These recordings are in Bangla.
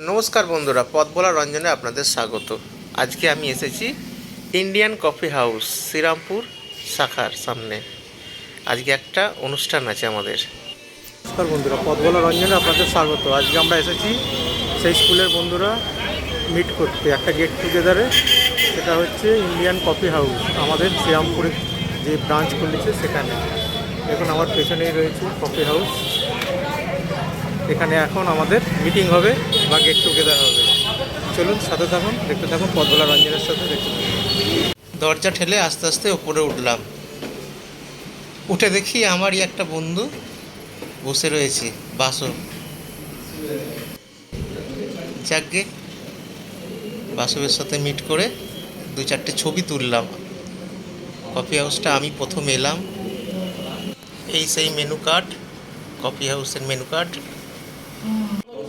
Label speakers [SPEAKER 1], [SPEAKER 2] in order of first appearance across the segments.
[SPEAKER 1] নমস্কার বন্ধুরা, পথ বলা রঞ্জনে আপনাদের স্বাগত। আজকে আমি এসেছি ইন্ডিয়ান কফি হাউস শ্রীরামপুর শাখার সামনে। আজকে একটা অনুষ্ঠান আছে আমাদের। নমস্কার বন্ধুরা, পথ বলা রঞ্জনে আপনাদের স্বাগত। আজকে আমরা এসেছি সেই স্কুলের বন্ধুরা মিট করতে একটা গেট টুগেদারে। সেটা হচ্ছে ইন্ডিয়ান কফি হাউস, আমাদের শ্রীরামপুরে যে ব্রাঞ্চ খুলেছে সেখানে। এখন আমার পেছনেই রয়েছে কফি হাউস। এখানে এখন আমাদের মিটিং হবে বা গেট টুগেদার হবে। চলুন সাথে থাকুন, দেখতে থাকুন পথ বলা রঞ্জনের সাথে দেখতে থাকুন। দরজা ঠেলে আস্তে আস্তে ওপরে উঠলাম। উঠে দেখি আমারই একটা বন্ধু বসে রয়েছে, বাসব। যাকগে, বাসবের সাথে মিট করে দু চারটে ছবি তুললাম। কফি হাউসটা আমি প্রথম এলাম। এই সেই মেনু কার্ড, কফি হাউসের মেনু কার্ড।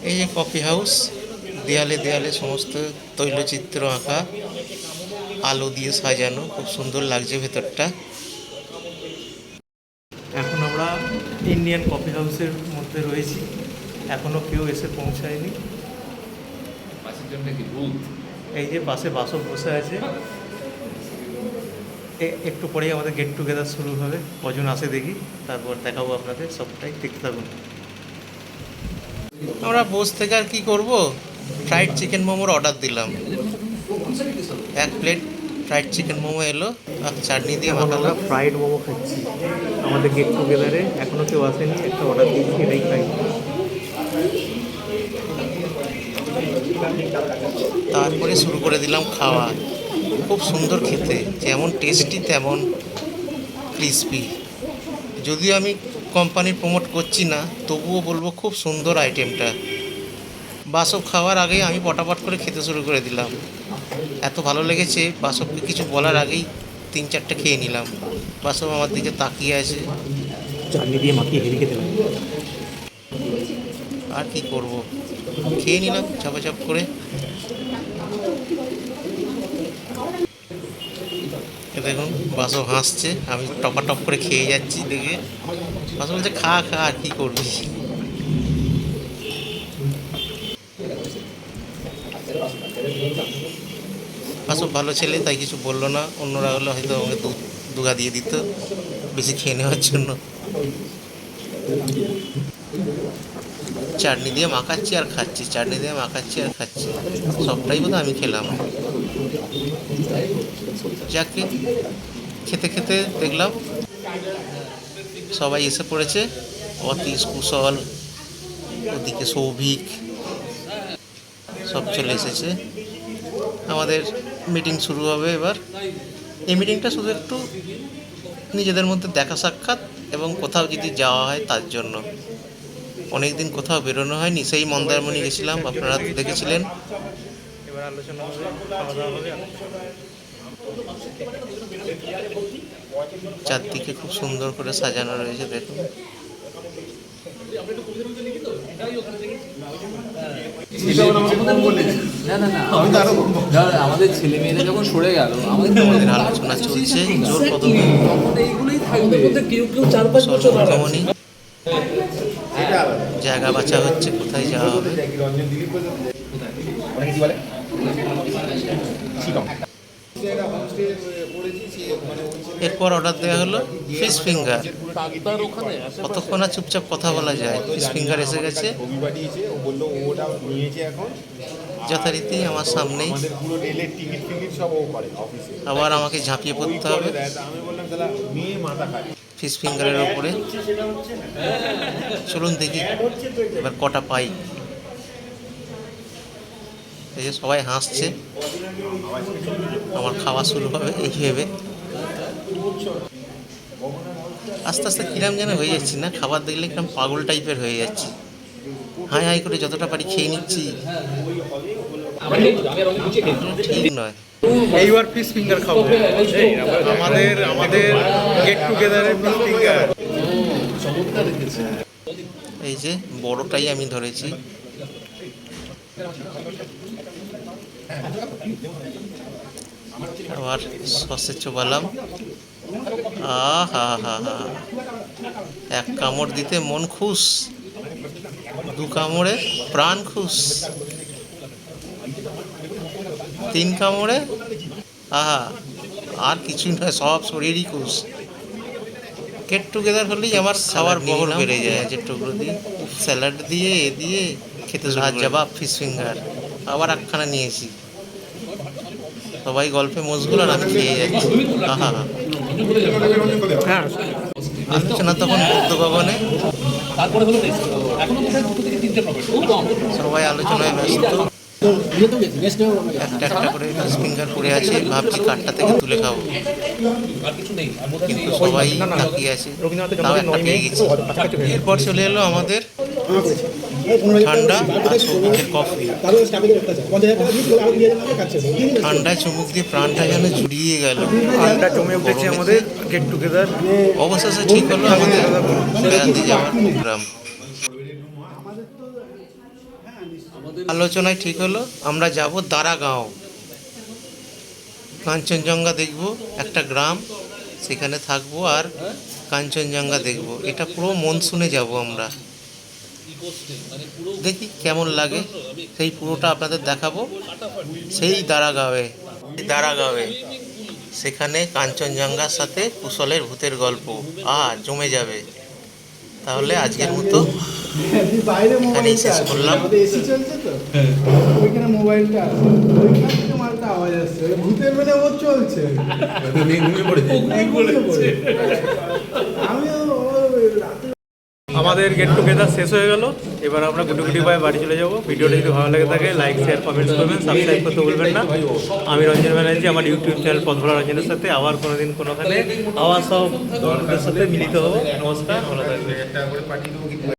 [SPEAKER 1] এই যে কফি হাউস, দেয়ালে দেয়ালে সমস্ত তৈলচিত্র আঁকা, আলো দিয়ে সাজানো, খুব সুন্দর লাগছে ভেতরটা। এখন আমরা ইন্ডিয়ান কফি হাউসের মধ্যে রয়েছি, এখনও কেউ এসে পৌঁছায়নি। এই যে পাশে বাসব বসে আছে। একটু পরেই আমাদের গেট টুগেদার শুরু হবে। কজন আসে দেখি, তারপর দেখাবো আপনাদের সবটাই, দেখতে থাকুন। আমরা বস থেকে আর কি করব, ফ্রাইড চিকেন মোমোর অর্ডার দিলাম। এক প্লেট ফ্রাইড চিকেন মোমো এলো আর চাটনি দিয়ে মাখালাম। ফ্রাইড মোমো খাচ্ছি আমাদের গেট টুগেদারে। এখনও কেউ আসেনি, একটা অর্ডার দিয়েছি, এটাই খাই। তারপরে শুরু করে দিলাম খাওয়া। খুব সুন্দর খেতে, যেমন টেস্টি তেমন ক্রিসপি। যদিও আমি কোম্পানির প্রমোট করছি না, তবুও বলবো খুব সুন্দর আইটেমটা। বাসব খাওয়ার আগেই আমি পটাপট করে খেতে শুরু করে দিলাম। এত ভালো লেগেছে, বাসবকে কিছু বলার আগেই 3-4টে খেয়ে নিলাম। বাসব আমার দিকে তাকিয়ে আছে। চাটনি দিয়ে মাখিয়ে হেভি খেতে লাগে। আর কি করব, খেয়ে নিলাম চাপাচাপ করে। দেখুন বাসব হাসছে, আমি টপাটপ করে খেয়ে যাচ্ছি দেখে। বাসব বলছে খা খা, আর কি করবি। বাসব ভালো ছেলে, তাই কিছু বললো না। অন্যরা হলে হয়তো আমাকে দুগা দিয়ে দিত বেশি খেয়ে নেওয়ার জন্য। চাটনি দিয়ে মাখাচ্ছি আর খাচ্ছি, চাটনি দিয়ে মাখাচ্ছি আর খাচ্ছি, সবটাই বোধহয় আমি খেলাম। যাকে খেতে খেতে দেখলাম সবাই এসে পড়েছে। অতীশ, কুশল, ওদিকে সৌভিক, সব চলে এসেছে। আমাদের মিটিং শুরু হবে এবার। এই মিটিংটা শুধু একটু নিজেদের মধ্যে দেখা সাক্ষাৎ এবং কোথাও যদি যাওয়া হয় তার জন্য। অনেক দিন কোথাও বেরোনো হয়নি, সেই মন্দারমণি গেছিলাম, আপনারা দেখেছিলেন। এবার আলোচনা হবে, খাওয়া দাওয়া হবে। চারদিকে খুব সুন্দর করে সাজানো রয়েছে, দেখুন।
[SPEAKER 2] আমাদের ছেলে মেয়েরা যখন সরে গেল,
[SPEAKER 1] আমাদের আলোচনা চলছে জোর কদমে। জায়গা বাছা হচ্ছে, কোথায় যাওয়া হবে। এরপর অর্ডার দেওয়া হলো ফিশ ফিঙ্গার। কতক্ষণ আর চুপচাপ কথা বলা যায়। ফিশ ফিঙ্গার এসে গেছে যথারীতি আমার সামনেই। আবার আমাকে ঝাঁপিয়ে পড়তে হবে ফিশ ফিঙ্গারের ওপরে। চলুন দেখি এবার কটা পাই। এই যে সবাই হাসছে, আমার খাওয়া শুরু হবে এই ভেবে। আস্তে আস্তে কিরম যেন হয়ে যাচ্ছি না, খাবার দেখলে কিরম পাগল টাইপের হয়ে যাচ্ছি। হাই হাই করে যতটা পারি খেয়ে নিচ্ছি, ঠিক নয়। এইবার ফিশ ফিঙ্গার খাবো, আমাদের গেট টুগেদারের ফিশ ফিঙ্গার। এই যে বড়টাই আমি ধরেছি। আবার সসে চোবালাম। আহা হা হা, এক কামড় দিতে মন খুশ, দু কামড়ে প্রাণ খুশ। 3 কামড়ে আহা আর কিছু না, সব শরীরই খুশ। গেট টুগেদার হলেই আমার খাওয়ার বহর বেড়ে যায়। যে টুকরো দিয়ে স্যালাড দিয়ে এ দিয়ে খেতে লাজবাব ফিশ ফিঙ্গার আবার একখানা নিয়েছি। সবাই গল্পে মশগুল আর আমি খেয়ে যাচ্ছি। আহা
[SPEAKER 3] হ্যাঁ,
[SPEAKER 1] আলোচনা তখন বুদ্ধ ভবনে,
[SPEAKER 2] তারপরে হলো নেক্সট এখনো বোধহয় 2 থেকে 3টে প্রফিট খুব কম।
[SPEAKER 1] সবাই আলোচনায় ব্যস্ত। একটা একটা করে ফিশ ফিঙ্গার পড়ে আছে, ভাবছি কাঠটা থেকে তুলে খাবো,
[SPEAKER 2] আর কিছু নেই আর মধ্যে
[SPEAKER 1] কিন্তু সবাই তাকিয়ে আছে। তাও একটা পেয়ে গেছি। এরপর চলে এলো আমাদের ঠান্ডা আর সবুজের কফি। ঠান্ডায় চুমুক দিয়ে প্রাণটা যেন জুড়িয়ে গেল।
[SPEAKER 3] আড্ডা জমে উঠেছে আমাদের গেট টুগেদার।
[SPEAKER 1] অবশেষে ঠিক হলো আমাদের বেড়াতে যাওয়ার প্রোগ্রাম। আলোচনায় ঠিক হলো আমরা যাব দারাগাঁও, কাঞ্চনজঙ্ঘা দেখব, একটা গ্রাম সেখানে থাকবো আর কাঞ্চনজঙ্ঘা দেখব। এটা পুরো মনসুনে যাব আমরা, দেখি কেমন লাগে। সেই পুরোটা আপনাদের দেখাবো সেই দারাগাঁওয়ে সেখানে কাঞ্চনজঙ্ঘার সাথে কুশলের ভূতের গল্প জমে যাবে। তাহলে আজকের মতো এখানেই শেষ করলাম।
[SPEAKER 4] ওইখানে মোবাইলটা আছে, ওইখান থেকে মালটা আওয়াজ আসছে, ভূতের বেলা ও চলছে। আমিও রাতে
[SPEAKER 3] আমাদের গেট টুগেদার শেষ হয়ে গেল। এবার আমরা গুটি পায়ে বাড়ি চলে যাব। ভিডিওটা যদি ভালো লাগে থাকে লাইক শেয়ার কমেন্টস করবেন, সাবস্ক্রাইব করতে ভুলবেন না। আমি রঞ্জন ব্যানার্জি, আমার ইউটিউব চ্যানেল পথভোলা রঞ্জনের সাথে আবার কোনোদিন কোনোখানে আবার সব বন্ধুদের সাথে মিলিত হবো। নমস্কার, ভালো থাকবেন।